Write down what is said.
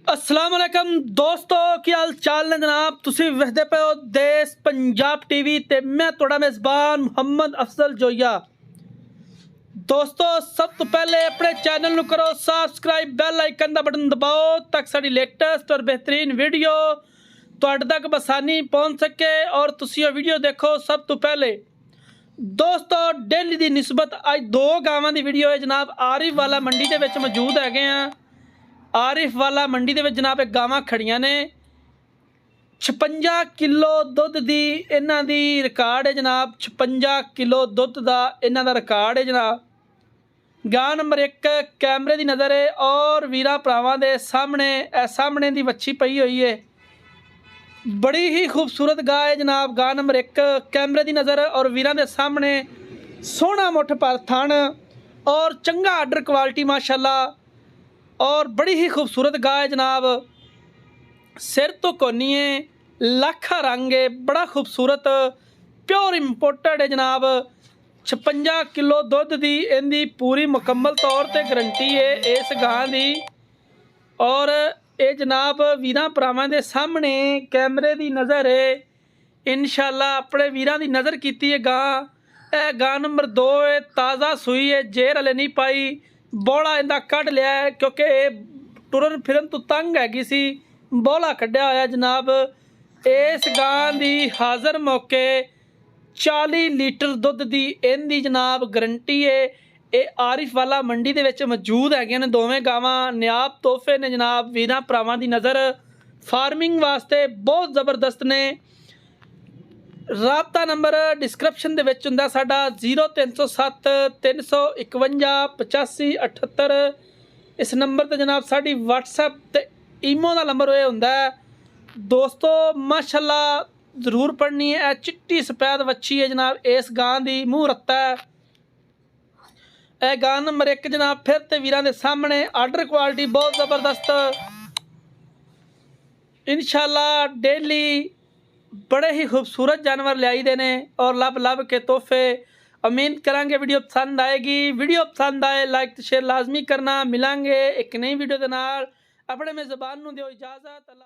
अस्सलाम वालेकुम दोस्तों, की हाल चाल ने जनाब। तुसी वेखदे पे हो देश पंजाब टीवी ते मैं तुहाड़ा मेज़बान मुहम्मद अफजल जोया। दोस्तों सब तो पहले अपने चैनल नू करो सबसक्राइब, बैल आइकन का बटन दबाओ ताकि साड़ी लेटेस्ट और बेहतरीन वीडियो तुहाडे तक बसानी पहुँच सके और तुसी ये वीडियो देखो सब तो पहले। दोस्तों डेली की निस्बत अज दो गावां की वीडियो है जनाब। आरिफ वाला मंडी के विच मौजूद है। आरिफ वाला मंडी के जनाब एक गावां खड़ियां ने 56 किलो दुध की इन्हां दी रिकॉर्ड है जनाब। 56 किलो दुध का इन्हां दा रिकॉर्ड है जनाब। गां नंबर 1 कैमरे की नज़र है और वीरां भरावां दे सामने दी वच्छी पई हुई है। बड़ी ही खूबसूरत गां है जनाब। गां नंबर 1 कैमरे की नज़र और वीरां दे सामने सोहना मुठ पर थण और चंगा आर्डर क्वालिटी माशाल्लाह और बड़ी ही खूबसूरत गाय है जनाब। सिर तो कोनी है, लाखा रंग है, बड़ा खूबसूरत प्योर इंपोर्टेड है जनाब। 56 किलो दुध की इनकी पूरी मुकम्मल तौर पर गारंटी है इस गां की। और ये जनाब वीरां भरावां दे सामने कैमरे की नज़र है। इंशाल्लाह अपने वीरां की नज़र की है गां। यह गां नंबर 2 है, ताज़ा सूई है, जेर हले नहीं पाई। बौला इन्दा कढ़ लिया है क्योंकि टुरन फिरन तो तंग हैगी सी, बौला कढ़िया होया जनाब। इस गां की हाज़र मौके 40 लीटर दुध की इनकी जनाब गारंटी है। ये आरिफ वाला मंडी के विच मौजूद है ने दोवें गावां। नियाब तोहफे ने जनाब वीरां भरावां दी नज़र। फार्मिंग वास्ते बहुत ज़बरदस्त ने। राबता नंबर डिस्क्रिप्शन दे विच हुंदा साडा 0307 351 8578। इस नंबर ते जनाब साडी व्हाट्सएप ते ईमो का नंबर ये हुंदा है। दोस्तों माशाल्लाह जरूर पढ़नी है। चिट्टी सफेद वच्छी है जनाब। इस गां दी मूँह रत्ता है। यह गां नंबर 1 जनाब फिर ते वीरां दे सामने आर्डर क्वालिटी बहुत ज़बरदस्त। इंशाल्लाह डेली बड़े ही खूबसूरत जानवर लियाई देने और लब के तोहफे। उम्मीद करांगे वीडियो पसंद आएगी। वीडियो पसंद आए लाइक तो शेयर लाजमी करना। मिलांगे एक नई वीडियो के नाल। अपने मेज़बान नूं दिओ इजाज़त।